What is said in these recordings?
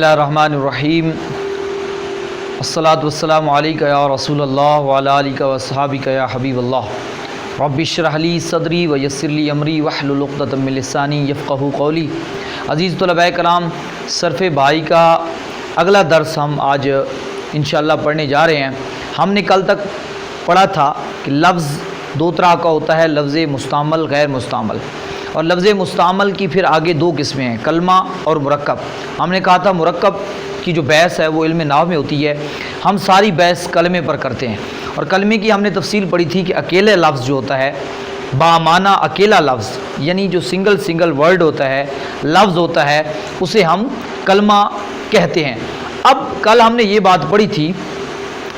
Bismillahirrahmanirrahim. Assalatu wassalamu alayka ya Rasulullah wa ala alika wa ashabika ya Habibullah. Rabbi shrah li sadri wa yassir li amri wahlul uqdatam min lisani yafqahu qawli. عزیز طلباء کرام، صرف بھائی کا اگلا درس ہم آج انشاءاللہ پڑھنے جا رہے ہیں۔ ہم نے کل تک پڑھا تھا کہ لفظ دو طرح کا ہوتا ہے، لفظ مستعمل، غیر مستعمل، اور لفظ مستعمل کی پھر آگے دو قسمیں ہیں، کلمہ اور مرکب۔ ہم نے کہا تھا مرکب کی جو بحث ہے وہ علم نحو میں ہوتی ہے، ہم ساری بحث کلمے پر کرتے ہیں، اور کلمے کی ہم نے تفصیل پڑھی تھی کہ اکیلے لفظ جو ہوتا ہے، بامعنی اکیلا لفظ، یعنی جو سنگل ورڈ ہوتا ہے، لفظ ہوتا ہے، اسے ہم کلمہ کہتے ہیں۔ اب کل ہم نے یہ بات پڑھی تھی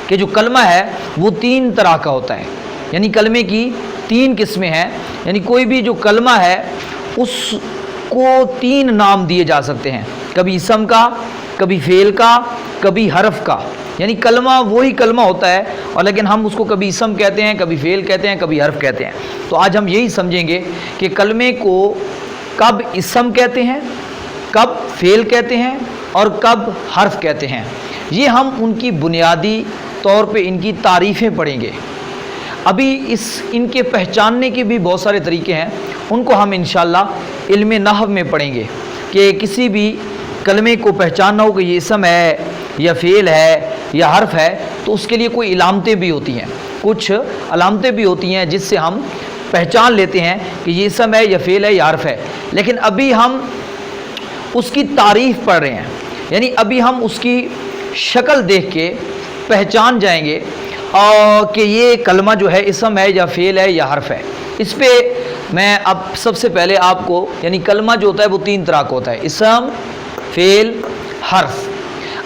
کہ جو کلمہ ہے وہ تین طرح کا ہوتا ہے، یعنی کلمے کی تین قسمیں ہیں، یعنی کوئی بھی جو کلمہ ہے اس کو تین نام دیے جا سکتے ہیں، کبھی اسم کا، کبھی فعل کا، کبھی حرف کا، یعنی کلمہ وہی کلمہ ہوتا ہے، اور لیکن ہم اس کو کبھی اسم کہتے ہیں، کبھی فعل کہتے ہیں، کبھی حرف کہتے ہیں۔ تو آج ہم یہی سمجھیں گے کہ کلمے کو کب اسم کہتے ہیں، کب فعل کہتے ہیں، اور کب حرف کہتے ہیں۔ یہ ہم ان کی بنیادی طور پہ ان کی تعریفیں پڑھیں گے۔ ابھی ان کے پہچاننے کے بھی بہت سارے طریقے ہیں، ان کو ہم انشاءاللہ علم نحو میں پڑھیں گے کہ کسی بھی کلمے کو پہچاننا ہو کہ یہ اسم ہے یا فعل ہے یا حرف ہے، تو اس کے لیے کوئی علامتیں بھی ہوتی ہیں، کچھ علامتیں بھی ہوتی ہیں جس سے ہم پہچان لیتے ہیں کہ یہ اسم ہے یا فعل ہے یا حرف ہے۔ لیکن ابھی ہم اس کی تعریف پڑھ رہے ہیں، یعنی ابھی ہم اس کی شکل دیکھ کے پہچان جائیں گے اور کہ یہ کلمہ جو ہے اسم ہے یا فعل ہے یا حرف ہے۔ اس پہ میں اب سب سے پہلے آپ کو، یعنی کلمہ جو ہوتا ہے وہ تین طرح کا ہوتا ہے، اسم، فعل، حرف۔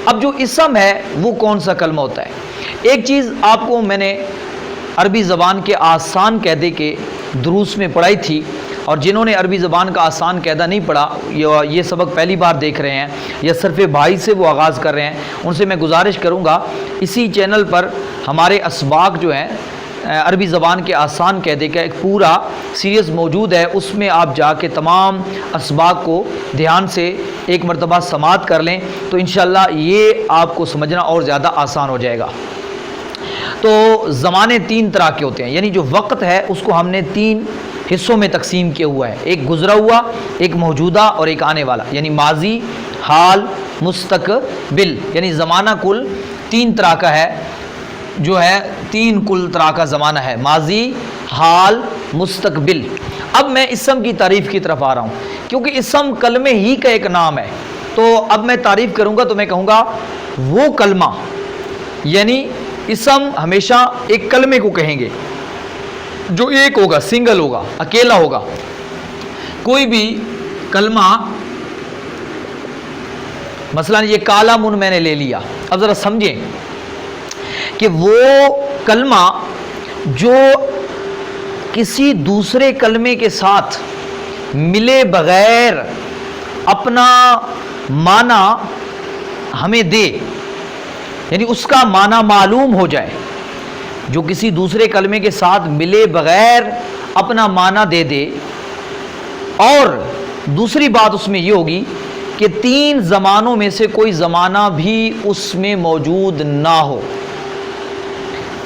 اب جو اسم ہے وہ کون سا کلمہ ہوتا ہے؟ ایک چیز آپ کو میں نے عربی زبان کے آسان قاعدے کے دروس میں پڑھائی تھی، اور جنہوں نے عربی زبان کا آسان قاعدہ نہیں پڑھا یا یہ سبق پہلی بار دیکھ رہے ہیں یا صرف بھائی سے وہ آغاز کر رہے ہیں، ان سے میں گزارش کروں گا اسی چینل پر ہمارے اسباق جو ہیں عربی زبان کے آسان قاعدے کا ایک پورا سیریز موجود ہے، اس میں آپ جا کے تمام اسباق کو دھیان سے ایک مرتبہ سماعت کر لیں تو انشاءاللہ یہ آپ کو سمجھنا اور زیادہ آسان ہو جائے گا۔ تو زمانے تین طرح کے ہوتے ہیں، یعنی جو وقت ہے اس کو ہم نے تین حصوں میں تقسیم کیا ہوا ہے، ایک گزرا ہوا، ایک موجودہ اور ایک آنے والا، یعنی ماضی، حال، مستقبل، یعنی زمانہ کل تین طرح کا ہے، جو ہے تین کل طرح کا زمانہ ہے، ماضی، حال، مستقبل۔ اب میں اسم کی تعریف کی طرف آ رہا ہوں، کیونکہ اسم کلمے ہی کا ایک نام ہے، تو اب میں تعریف کروں گا تو میں کہوں گا وہ کلمہ، یعنی اسم ہمیشہ ایک کلمے کو کہیں گے جو ایک ہوگا، سنگل ہوگا، اکیلا ہوگا۔ کوئی بھی کلمہ، مثلا یہ کالامن میں نے لے لیا، اب ذرا سمجھیں کہ وہ کلمہ جو کسی دوسرے کلمے کے ساتھ ملے بغیر اپنا معنی ہمیں دے، یعنی اس کا معنی معلوم ہو جائے، جو کسی دوسرے کلمے کے ساتھ ملے بغیر اپنا معنی دے، اور دوسری بات اس میں یہ ہوگی کہ تین زمانوں میں سے کوئی زمانہ بھی اس میں موجود نہ ہو،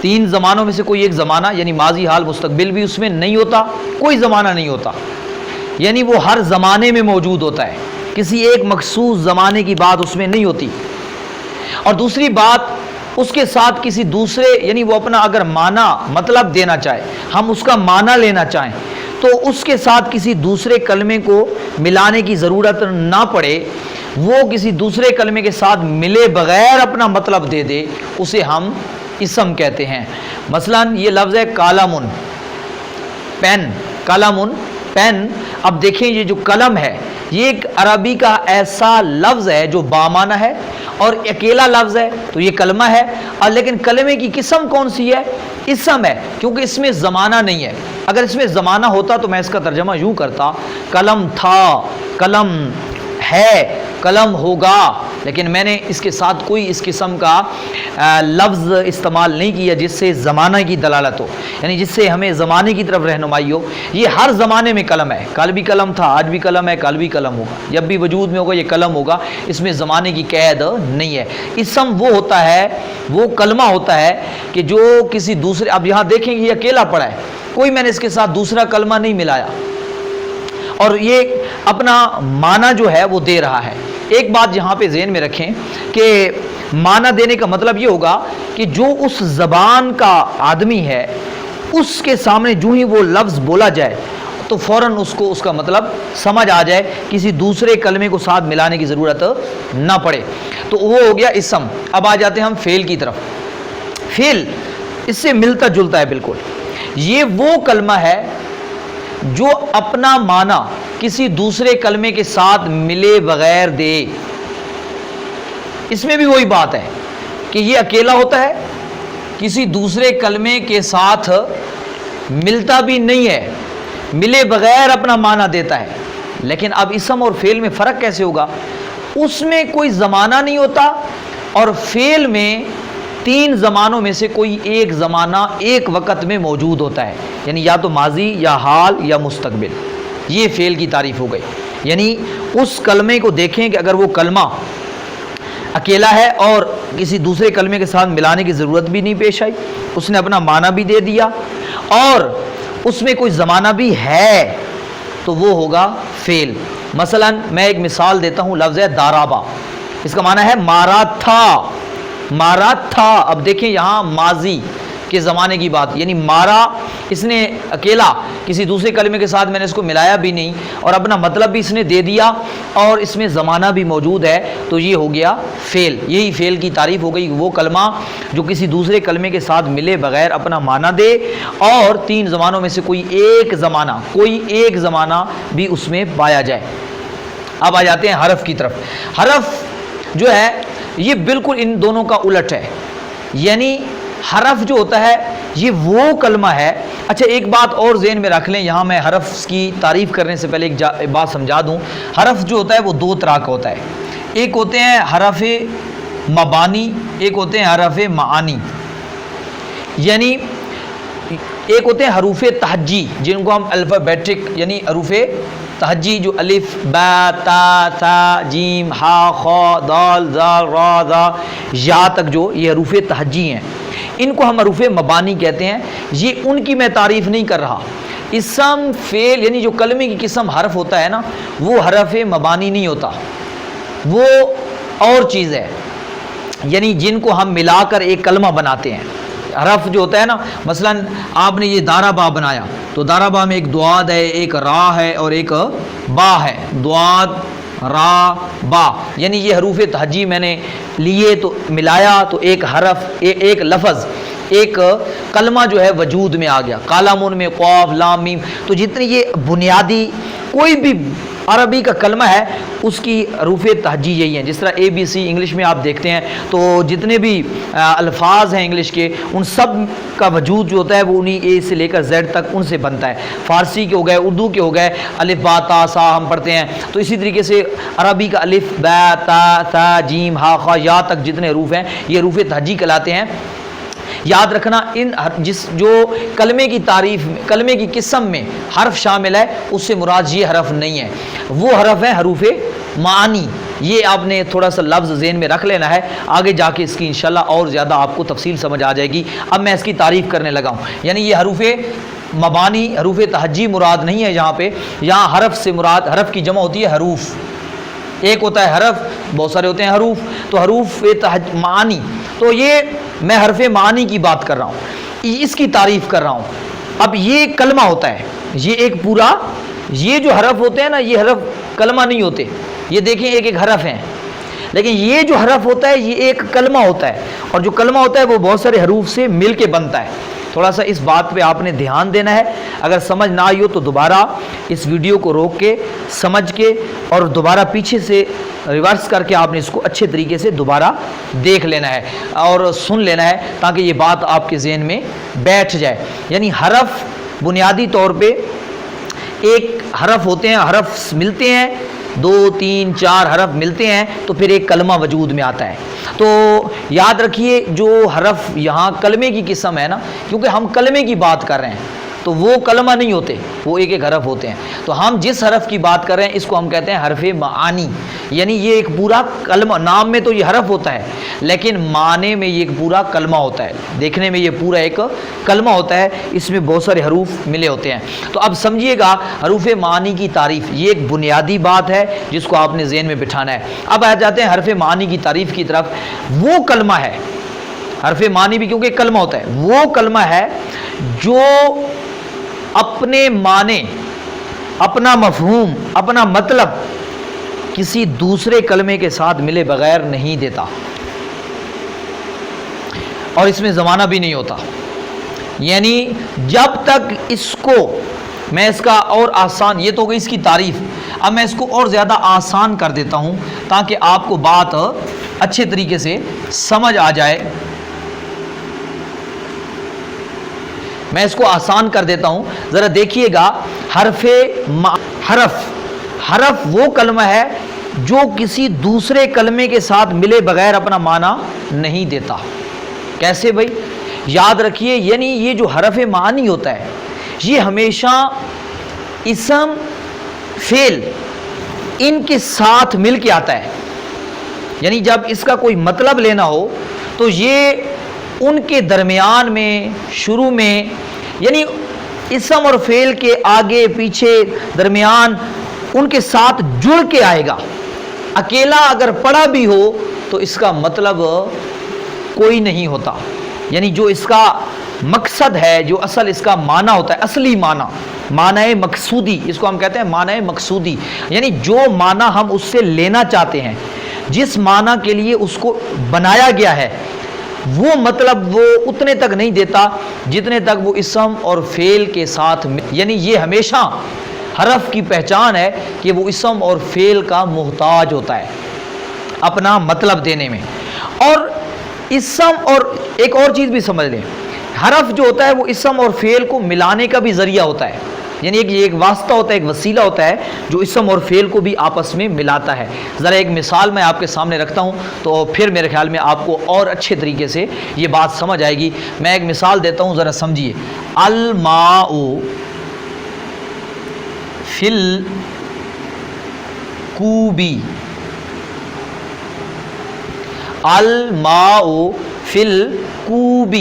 تین زمانوں میں سے کوئی ایک زمانہ، یعنی ماضی، حال، مستقبل بھی اس میں نہیں ہوتا، کوئی زمانہ نہیں ہوتا، یعنی وہ ہر زمانے میں موجود ہوتا ہے، کسی ایک مخصوص زمانے کی بات اس میں نہیں ہوتی۔ اور دوسری بات، اس کے ساتھ کسی دوسرے، یعنی وہ اپنا اگر معنی مطلب دینا چاہے، ہم اس کا معنی لینا چاہیں تو اس کے ساتھ کسی دوسرے کلمے کو ملانے کی ضرورت نہ پڑے، وہ کسی دوسرے کلمے کے ساتھ ملے بغیر اپنا مطلب دے، اسے ہم اسم کہتے ہیں۔ مثلا یہ لفظ ہے کالامن، پین، کالامن پین۔ اب دیکھیں یہ جو قلم ہے یہ ایک عربی کا ایسا لفظ ہے جو بامعنی ہے اور اکیلا لفظ ہے، تو یہ کلمہ ہے، اور لیکن کلمے کی قسم کون سی ہے؟ اسم ہے، کیونکہ اس میں زمانہ نہیں ہے۔ اگر اس میں زمانہ ہوتا تو میں اس کا ترجمہ یوں کرتا، قلم تھا، قلم ہے، قلم ہوگا، لیکن میں نے اس کے ساتھ کوئی اس قسم کا لفظ استعمال نہیں کیا جس سے زمانہ کی دلالت ہو، یعنی جس سے ہمیں زمانے کی طرف رہنمائی ہو۔ یہ ہر زمانے میں قلم ہے، کل بھی قلم تھا، آج بھی قلم ہے، کل بھی قلم ہوگا، جب بھی وجود میں ہوگا یہ قلم ہوگا، اس میں زمانے کی قید نہیں ہے۔ اسم وہ ہوتا ہے، وہ کلمہ ہوتا ہے کہ جو کسی دوسرے، اب یہاں دیکھیں کہ یہ اکیلا پڑا ہے، کوئی میں نے اس کے ساتھ دوسرا کلمہ نہیں ملایا، اور یہ اپنا معنی جو ہے وہ دے رہا ہے۔ ایک بات یہاں پہ ذہن میں رکھیں کہ معنی دینے کا مطلب یہ ہوگا کہ جو اس زبان کا آدمی ہے اس کے سامنے جو ہی وہ لفظ بولا جائے تو فوراً اس کو اس کا مطلب سمجھ آ جائے، کسی دوسرے کلمے کو ساتھ ملانے کی ضرورت نہ پڑے، تو وہ ہو گیا اسم۔ اب آ جاتے ہیں ہم فعل کی طرف۔ فعل اس سے ملتا جلتا ہے بالکل، یہ وہ کلمہ ہے جو اپنا معنی کسی دوسرے کلمے کے ساتھ ملے بغیر دے۔ اس میں بھی وہی بات ہے کہ یہ اکیلا ہوتا ہے، کسی دوسرے کلمے کے ساتھ ملتا بھی نہیں ہے، ملے بغیر اپنا معنی دیتا ہے۔ لیکن اب اسم اور فعل میں فرق کیسے ہوگا؟ اس میں کوئی زمانہ نہیں ہوتا، اور فعل میں تین زمانوں میں سے کوئی ایک زمانہ ایک وقت میں موجود ہوتا ہے، یعنی یا تو ماضی یا حال یا مستقبل۔ یہ فعل کی تعریف ہو گئی، یعنی اس کلمے کو دیکھیں کہ اگر وہ کلمہ اکیلا ہے اور کسی دوسرے کلمے کے ساتھ ملانے کی ضرورت بھی نہیں پیش آئی، اس نے اپنا معنی بھی دے دیا اور اس میں کوئی زمانہ بھی ہے، تو وہ ہوگا فعل۔ مثلا میں ایک مثال دیتا ہوں، لفظ ہے دارابا، اس کا معنی ہے مارا تھا، مارا تھا۔ اب دیکھیں یہاں ماضی کے زمانے کی بات، یعنی مارا اس نے اکیلا، کسی دوسرے کلمے کے ساتھ میں نے اس کو ملایا بھی نہیں اور اپنا مطلب بھی اس نے دے دیا اور اس میں زمانہ بھی موجود ہے، تو یہ ہو گیا فعل۔ یہی فعل کی تعریف ہو گئی، وہ کلمہ جو کسی دوسرے کلمے کے ساتھ ملے بغیر اپنا معنی دے اور تین زمانوں میں سے کوئی ایک زمانہ بھی اس میں پایا جائے۔ اب آ جاتے ہیں حرف کی طرف۔ حرف جو ہے یہ بالکل ان دونوں کا الٹ ہے، یعنی حرف جو ہوتا ہے یہ وہ کلمہ ہے۔ اچھا ایک بات اور ذہن میں رکھ لیں، یہاں میں حرف کی تعریف کرنے سے پہلے ایک بات سمجھا دوں۔ حرف جو ہوتا ہے وہ دو طرح کا ہوتا ہے، ایک ہوتے ہیں حرف مبانی، ایک ہوتے ہیں حرف معانی۔ یعنی ایک ہوتے ہیں حروف تہجی جن کو ہم الفابیٹک یعنی حروف تہجی جو الف با تا ثا جیم ہا خا دال ذال را ذا یا تک جو یہ حروف تہجی ہیں، ان کو ہم حروف مبانی کہتے ہیں۔ یہ ان کی میں تعریف نہیں کر رہا۔ اسم فعل یعنی جو کلمے کی قسم حرف ہوتا ہے نا، وہ حرف مبانی نہیں ہوتا، وہ اور چیز ہے، یعنی جن کو ہم ملا کر ایک کلمہ بناتے ہیں۔ حرف جو ہوتا ہے نا، مثلا آپ نے یہ دارا با بنایا تو دارا با میں ایک دعاد ہے، ایک را ہے اور ایک با ہے، دعاد را با، یعنی یہ حروف تہجی میں نے لیے تو ملایا تو ایک حرف ایک لفظ ایک کلمہ جو ہے وجود میں آ گیا۔ کالامون میں قاف لام میم، تو جتنی یہ بنیادی کوئی بھی عربی کا کلمہ ہے اس کی حروف تہجی یہی ہیں۔ جس طرح اے بی سی انگلش میں آپ دیکھتے ہیں تو جتنے بھی الفاظ ہیں انگلش کے ان سب کا وجود جو ہوتا ہے وہ انہیں اے سے لے کر زیڈ تک ان سے بنتا ہے۔ فارسی کے ہو گئے، اردو کے ہو گئے، الف با تا سا ہم پڑھتے ہیں، تو اسی طریقے سے عربی کا الف با تا ثا جیم ہا خا یا تک جتنے حروف ہیں یہ حروف تہجی کہلاتے ہیں۔ یاد رکھنا ان جو کلمے کی تعریف میں کلمے کی قسم میں حرف شامل ہے اس سے مراد یہ حرف نہیں ہے، وہ حرف ہیں حروف معانی۔ یہ آپ نے تھوڑا سا لفظ ذہن میں رکھ لینا ہے، آگے جا کے اس کی انشاءاللہ اور زیادہ آپ کو تفصیل سمجھ آ جائے گی۔ اب میں اس کی تعریف کرنے لگا ہوں، یعنی یہ حروف مبانی حروف تہجی مراد نہیں ہے یہاں پہ، یہاں حرف سے مراد حرف کی جمع ہوتی ہے حروف، ایک ہوتا ہے حرف بہت سارے ہوتے ہیں حروف، تو حروف معانی، تو یہ میں حرف معانی کی بات کر رہا ہوں، اس کی تعریف کر رہا ہوں۔ اب یہ کلمہ ہوتا ہے، یہ ایک پورا، یہ جو حرف ہوتے ہیں نا یہ حرف کلمہ نہیں ہوتے، یہ دیکھیں ایک ایک حرف ہیں، لیکن یہ جو حرف ہوتا ہے یہ ایک کلمہ ہوتا ہے، اور جو کلمہ ہوتا ہے وہ بہت سارے حروف سے مل کے بنتا ہے۔ تھوڑا سا اس بات پہ آپ نے دھیان دینا ہے، اگر سمجھ نہ آئی ہو تو دوبارہ اس ویڈیو کو روک کے سمجھ کے اور دوبارہ پیچھے سے ریورس کر کے آپ نے اس کو اچھے طریقے سے دوبارہ دیکھ لینا ہے اور سن لینا ہے تاکہ یہ بات آپ کے ذہن میں بیٹھ جائے۔ یعنی حرف بنیادی طور پہ ایک حرف ہوتے ہیں، حرف ملتے ہیں 2 3 4 حرف ملتے ہیں تو پھر ایک کلمہ وجود میں آتا ہے۔ تو یاد رکھیے جو حرف یہاں کلمے کی قسم ہے نا، کیونکہ ہم کلمے کی بات کر رہے ہیں تو وہ کلمہ نہیں ہوتے، وہ ایک ایک حرف ہوتے ہیں۔ تو ہم جس حرف کی بات کر رہے ہیں اس کو ہم کہتے ہیں حرف معانی، یعنی یہ ایک پورا کلمہ، نام میں تو یہ حرف ہوتا ہے لیکن معنی میں یہ ایک پورا کلمہ ہوتا ہے، دیکھنے میں یہ پورا ایک کلمہ ہوتا ہے، اس میں بہت سارے حروف ملے ہوتے ہیں۔ تو اب سمجھیے گا حروف معانی کی تعریف، یہ ایک بنیادی بات ہے جس کو آپ نے ذہن میں بٹھانا ہے۔ اب آ جاتے ہیں حرف معانی کی تعریف کی طرف۔ وہ کلمہ ہے، حرف معانی بھی کیونکہ ایک کلمہ ہوتا ہے، وہ کلمہ ہے جو اپنے معنی، اپنا مفہوم، اپنا مطلب کسی دوسرے کلمے کے ساتھ ملے بغیر نہیں دیتا، اور اس میں زمانہ بھی نہیں ہوتا۔ یعنی جب تک اس کو میں اس کا اور آسان، یہ تو ہوگی اس کی تعریف، اب میں اس کو اور زیادہ آسان کر دیتا ہوں تاکہ آپ کو بات اچھے طریقے سے سمجھ آ جائے۔ میں اس کو آسان کر دیتا ہوں، ذرا دیکھیے گا۔ حرف وہ کلمہ ہے جو کسی دوسرے کلمے کے ساتھ ملے بغیر اپنا معنی نہیں دیتا۔ کیسے بھائی؟ یاد رکھیے، یعنی یہ جو حرف معانی ہوتا ہے یہ ہمیشہ اسم، فعل ان کے ساتھ مل کے آتا ہے۔ یعنی جب اس کا کوئی مطلب لینا ہو تو یہ ان کے درمیان میں، شروع میں، یعنی اسم اور فعل کے آگے پیچھے درمیان ان کے ساتھ جڑ کے آئے گا۔ اکیلا اگر پڑھا بھی ہو تو اس کا مطلب کوئی نہیں ہوتا۔ یعنی جو اس کا مقصد ہے، جو اصل اس کا معنی ہوتا ہے، اصلی معنی مقصودی، اس کو ہم کہتے ہیں معنی مقصودی، یعنی جو معنی ہم اس سے لینا چاہتے ہیں، جس معنی کے لیے اس کو بنایا گیا ہے، وہ مطلب وہ اتنے تک نہیں دیتا جتنے تک وہ اسم اور فعل کے ساتھ، یعنی یہ ہمیشہ حرف کی پہچان ہے کہ وہ اسم اور فعل کا محتاج ہوتا ہے اپنا مطلب دینے میں۔ اور اسم، اور ایک اور چیز بھی سمجھ لیں، حرف جو ہوتا ہے وہ اسم اور فعل کو ملانے کا بھی ذریعہ ہوتا ہے، یعنی ایک واسطہ ہوتا ہے، ایک وسیلہ ہوتا ہے جو اسم اور فعل کو بھی آپس میں ملاتا ہے۔ ذرا ایک مثال میں آپ کے سامنے رکھتا ہوں تو پھر میرے خیال میں آپ کو اور اچھے طریقے سے یہ بات سمجھ آئے گی۔ میں ایک مثال دیتا ہوں، ذرا سمجھیے۔ الماء فی الکوب، الماء فی الکوب،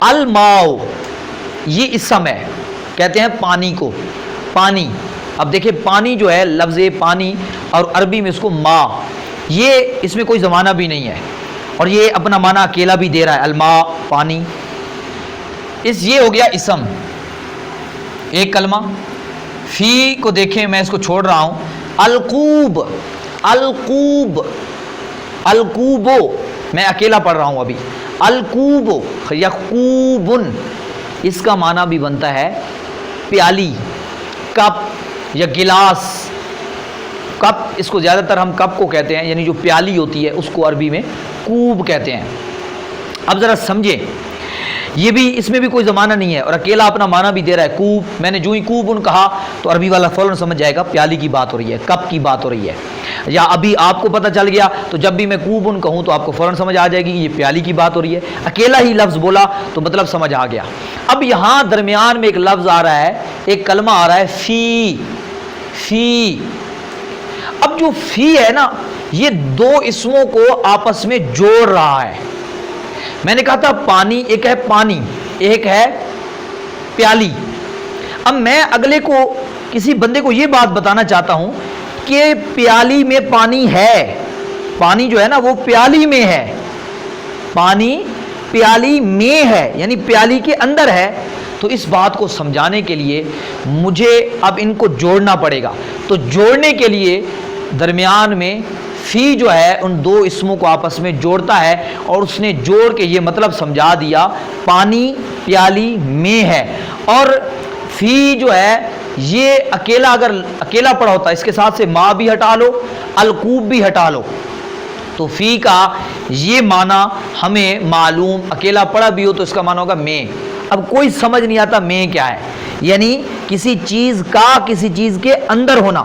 الماء یہ اسم ہے، کہتے ہیں پانی کو، پانی۔ اب دیکھیں پانی جو ہے، لفظ پانی، اور عربی میں اس کو ماء، یہ اس میں کوئی زمانہ بھی نہیں ہے، اور یہ اپنا معنی اکیلا بھی دے رہا ہے، الماء پانی۔ یہ ہو گیا اسم، ایک کلمہ۔ فی کو دیکھیں، میں اس کو چھوڑ رہا ہوں۔ الکوب، الکوب، الکوبو، میں اکیلا پڑھ رہا ہوں ابھی۔ الکوبو یا کوبن، اس کا معنی بھی بنتا ہے پیالی، کپ یا گلاس۔ کپ، اس کو زیادہ تر ہم کپ کو کہتے ہیں، یعنی جو پیالی ہوتی ہے اس کو عربی میں کوب کہتے ہیں۔ اب ذرا سمجھیں، یہ بھی، اس میں بھی کوئی زمانہ نہیں ہے اور اکیلا اپنا معنی بھی دے رہا ہے، کوب۔ میں نے جو ہی کوبن کہا تو عربی والا فوراً سمجھ جائے گا پیالی کی بات ہو رہی ہے، کپ کی بات ہو رہی ہے۔ یا ابھی آپ کو پتہ چل گیا تو جب بھی میں کوبن کہوں تو آپ کو فوراً سمجھ آ جائے گی کہ یہ پیالی کی بات ہو رہی ہے، اکیلا ہی لفظ بولا تو مطلب سمجھ آ گیا۔ اب یہاں درمیان میں ایک لفظ آ رہا ہے، ایک کلمہ آ رہا ہے، فی، فی۔ اب جو فی ہے نا، یہ دو اسموں کو آپس میں جوڑ رہا ہے۔ میں نے کہا تھا پانی، ایک ہے پانی، ایک ہے پیالی۔ اب میں اگلے کو، کسی بندے کو یہ بات بتانا چاہتا ہوں کہ پیالی میں پانی ہے، پانی جو ہے نا وہ پیالی میں ہے، پانی پیالی میں ہے، یعنی پیالی کے اندر ہے۔ تو اس بات کو سمجھانے کے لیے مجھے اب ان کو جوڑنا پڑے گا۔ تو جوڑنے کے لیے درمیان میں فی جو ہے ان دو اسموں کو آپس میں جوڑتا ہے، اور اس نے جوڑ کے یہ مطلب سمجھا دیا پانی پیالی میں ہے۔ اور فی جو ہے یہ اکیلا، اگر اکیلا پڑا ہوتا ہے، اس کے ساتھ سے ما بھی ہٹا لو، الکوب بھی ہٹا لو، تو فی کا یہ معنی ہمیں معلوم، اکیلا پڑا بھی ہو تو اس کا معنی ہوگا میں۔ اب کوئی سمجھ نہیں آتا میں کیا ہے، یعنی کسی چیز کا کسی چیز کے اندر ہونا۔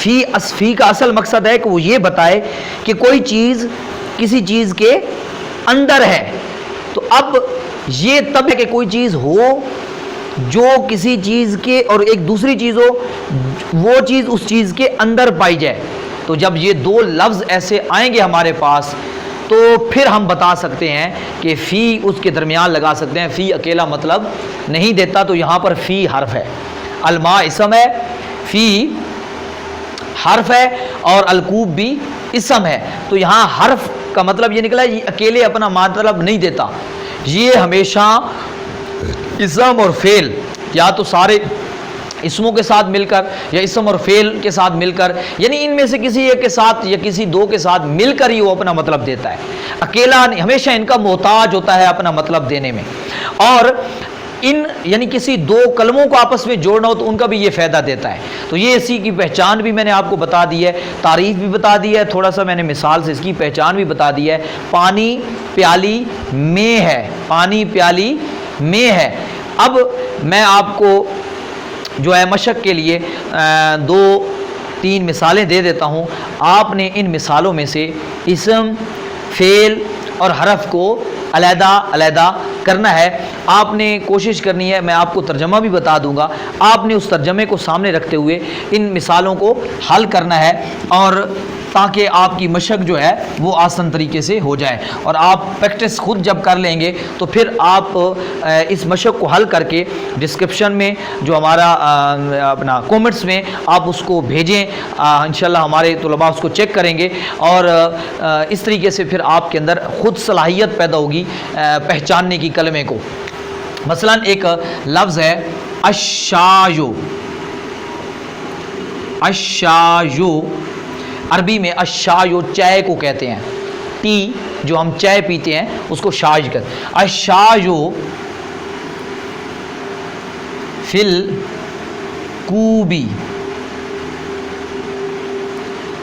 فی کا اصل مقصد ہے کہ وہ یہ بتائے کہ کوئی چیز کسی چیز کے اندر ہے. تو اب یہ تب ہے کہ کوئی چیز ہو جو کسی چیز کے اور ایک دوسری چیز ہو وہ چیز اس چیز کے اندر پائی جائے. تو جب یہ دو لفظ ایسے آئیں گے ہمارے پاس تو پھر ہم بتا سکتے ہیں کہ فی اس کے درمیان لگا سکتے ہیں. فی اکیلا مطلب نہیں دیتا، تو یہاں پر فی حرف ہے، الماء اسم ہے، فی حرف ہے اور الکوب بھی اسم ہے. تو یہاں حرف کا مطلب یہ نکلا یہ اکیلے اپنا مطلب نہیں دیتا، یہ ہمیشہ اسم اور فعل یا تو سارے اسموں کے ساتھ مل کر یا اسم اور فعل کے ساتھ مل کر، یعنی ان میں سے کسی ایک کے ساتھ یا کسی دو کے ساتھ مل کر ہی وہ اپنا مطلب دیتا ہے. اکیلا نہیں، ہمیشہ ان کا محتاج ہوتا ہے اپنا مطلب دینے میں. اور ان یعنی کسی دو کلموں کو آپس میں جوڑنا ہو تو ان کا بھی یہ فائدہ دیتا ہے. تو یہ اسی کی پہچان بھی میں نے آپ کو بتا دی ہے، تعریف بھی بتا دی ہے، تھوڑا سا میں نے مثال سے اس کی پہچان بھی بتا دی ہے. پانی پیالی میں ہے، پانی پیالی میں ہے. اب میں آپ کو جو ہے مشق کے لیے 2-3 مثالیں دے دیتا ہوں. آپ نے ان مثالوں میں سے اسم، فعل اور حرف کو علیحدہ علیحدہ کرنا ہے. آپ نے کوشش کرنی ہے، میں آپ کو ترجمہ بھی بتا دوں گا، آپ نے اس ترجمے کو سامنے رکھتے ہوئے ان مثالوں کو حل کرنا ہے، اور تاکہ آپ کی مشق جو ہے وہ آسان طریقے سے ہو جائے. اور آپ پریکٹس خود جب کر لیں گے تو پھر آپ اس مشق کو حل کر کے ڈسکرپشن میں جو ہمارا اپنا کومنٹس میں آپ اس کو بھیجیں، انشاءاللہ ہمارے طلباء اس کو چیک کریں گے، اور اس طریقے سے پھر آپ کے اندر خود صلاحیت پیدا ہوگی پہچاننے کی کلمے کو. مثلا ایک لفظ ہے الشایو. الشایو عربی میں الشایو چائے کو کہتے ہیں، ٹی جو ہم چائے پیتے ہیں اس کو شاج کہتے ہیں. الشایو فل کوبی،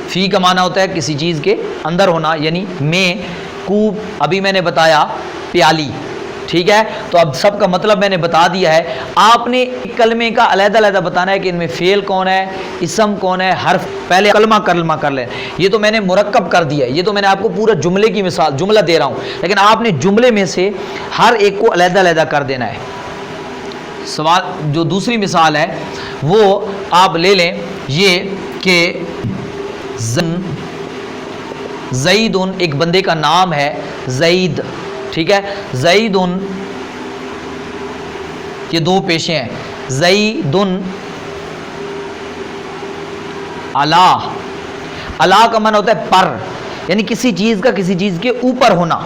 فی کا معنی ہوتا ہے کسی چیز کے اندر ہونا، یعنی میں، کوب ابھی میں نے بتایا پیالی، ٹھیک ہے. تو اب سب کا مطلب میں نے بتا دیا ہے. آپ نے کلمے کا علیحدہ علیحدہ بتانا ہے کہ ان میں فعل کون ہے، اسم کون ہے، حرف. پہلے کلمہ کر لیں. یہ تو میں نے مرکب کر دیا ہے، یہ تو میں نے آپ کو پورا جملے کی مثال جملہ دے رہا ہوں، لیکن آپ نے جملے میں سے ہر ایک کو علیحدہ علیحدہ کر دینا ہے. سوال جو دوسری مثال ہے وہ آپ لے لیں یہ کہ زید ایک بندے کا نام ہے زید، ٹھیک ہے. زید یہ دو پیشے ہیں، زید علا. علا کا معنی ہوتا ہے پر، یعنی کسی چیز کا کسی چیز کے اوپر ہونا.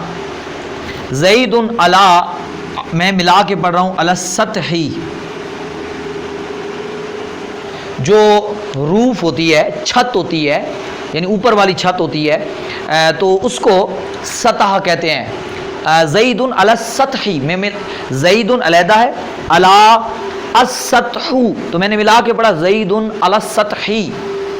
زید علا میں ملا کے پڑھ رہا ہوں علی السطح، جو روف ہوتی ہے، چھت ہوتی ہے، یعنی اوپر والی چھت ہوتی ہے، تو اس کو سطح کہتے ہیں. زید علی السطح میں زید علیحدہ ہے، علی السطح تو میں نے ملا کے پڑھا زید علی السطح.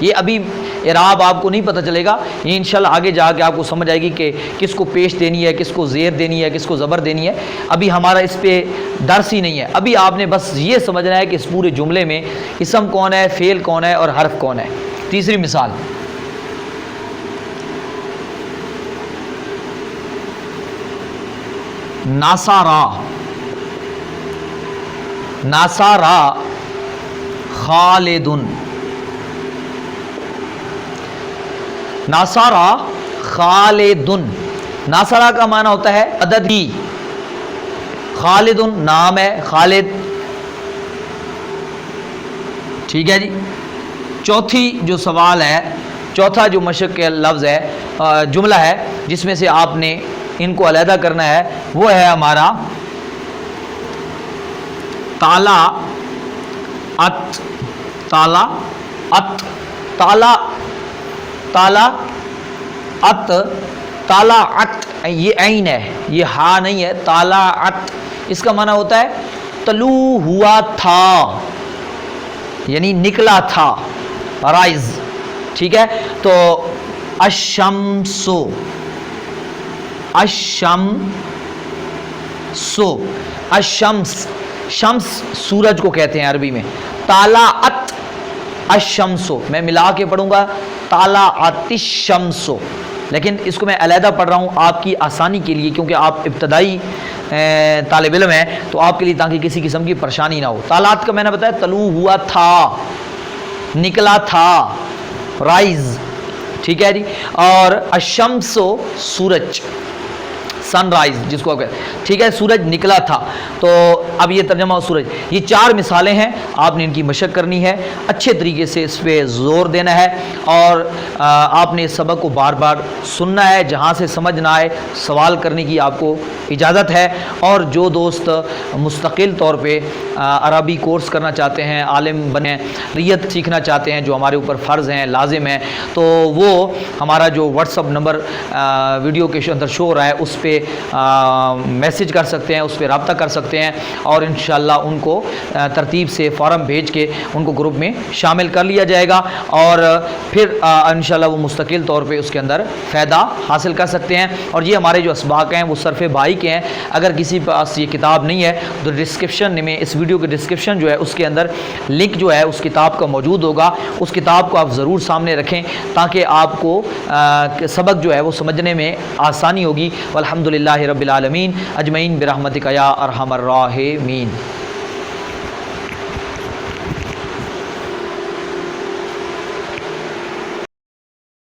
یہ ابھی اعراب آپ کو نہیں پتہ چلے گا، یہ انشاءاللہ آگے جا کے آپ کو سمجھ آئے گی کہ کس کو پیش دینی ہے، کس کو زیر دینی ہے، کس کو زبر دینی ہے. ابھی ہمارا اس پہ درس ہی نہیں ہے. ابھی آپ نے بس یہ سمجھنا ہے کہ اس پورے جملے میں اسم کون ہے، فعل کون ہے اور حرف کون ہے. تیسری مثال ناصارا. ناصارا خالد. ناصارا خالد، ناصارا کا معنی ہوتا ہے عددی، خالد نام ہے، خالد، ٹھیک ہے جی. چوتھی جو سوال ہے، چوتھا جو مشق کا لفظ ہے، جملہ ہے جس میں سے آپ نے ان کو علیحدہ کرنا ہے، وہ ہے ہمارا تالا ات. تالا ات، تالا تالا ات، تالا ات یہ عین ہے، یہ ہا نہیں ہے. تالا ات اس کا معنی ہوتا ہے طلوع ہوا تھا، یعنی نکلا تھا، رائز، ٹھیک ہے. تو الشمس، الشمس، الشمس شمس سورج کو کہتے ہیں عربی میں. طالعت الشمسو، میں ملا کے پڑھوں گا طلعت الشمسو، لیکن اس کو میں علیحدہ پڑھ رہا ہوں آپ کی آسانی کے لیے، کیونکہ آپ ابتدائی طالب علم ہیں تو آپ کے لیے، تاکہ کسی قسم کی پریشانی نہ ہو۔ طلعت کا میں نے بتایا طلوع ہوا تھا، نکلا تھا، رائز، ٹھیک ہے جی۔ اور الشمسو سورج، سن رائز جس کو کہتے ہیں، ٹھیک ہے، سورج نکلا تھا۔ تو اب یہ ترجمہ سورج، یہ 4 مثالیں ہیں، آپ نے ان کی مشق کرنی ہے، اچھے طریقے سے اس پہ زور دینا ہے، اور آپ نے اس سبق کو بار بار سننا ہے، جہاں سے سمجھ نہ آئے سوال کرنے کی آپ کو اجازت ہے۔ اور جو دوست مستقل طور پہ عربی کورس کرنا چاہتے ہیں، عالم بنے، ریت سیکھنا چاہتے ہیں، جو ہمارے اوپر فرض ہیں، لازم ہیں، تو وہ ہمارا جو واٹس اپ نمبر ویڈیو کے اندر شو ہو رہا ہے اس پہ میسج کر سکتے ہیں، اس پہ رابطہ کر سکتے ہیں، اور انشاءاللہ ان کو ترتیب سے فارم بھیج کے ان کو گروپ میں شامل کر لیا جائے گا، اور پھر انشاءاللہ وہ مستقل طور پہ اس کے اندر فائدہ حاصل کر سکتے ہیں۔ اور یہ ہمارے جو اسباق ہیں وہ صرف بائی کے ہیں، اگر کسی پاس یہ کتاب نہیں ہے تو ڈسکرپشن میں، اس ویڈیو کے ڈسکرپشن جو ہے اس کے اندر لنک جو ہے اس کتاب کا موجود ہوگا، اس کتاب کو آپ ضرور سامنے رکھیں تاکہ آپ کو سبق جو ہے وہ سمجھنے میں آسانی ہوگی۔ والحمدللہ رب العالمین اجمعین برحمتک یا ارحم الراحمین۔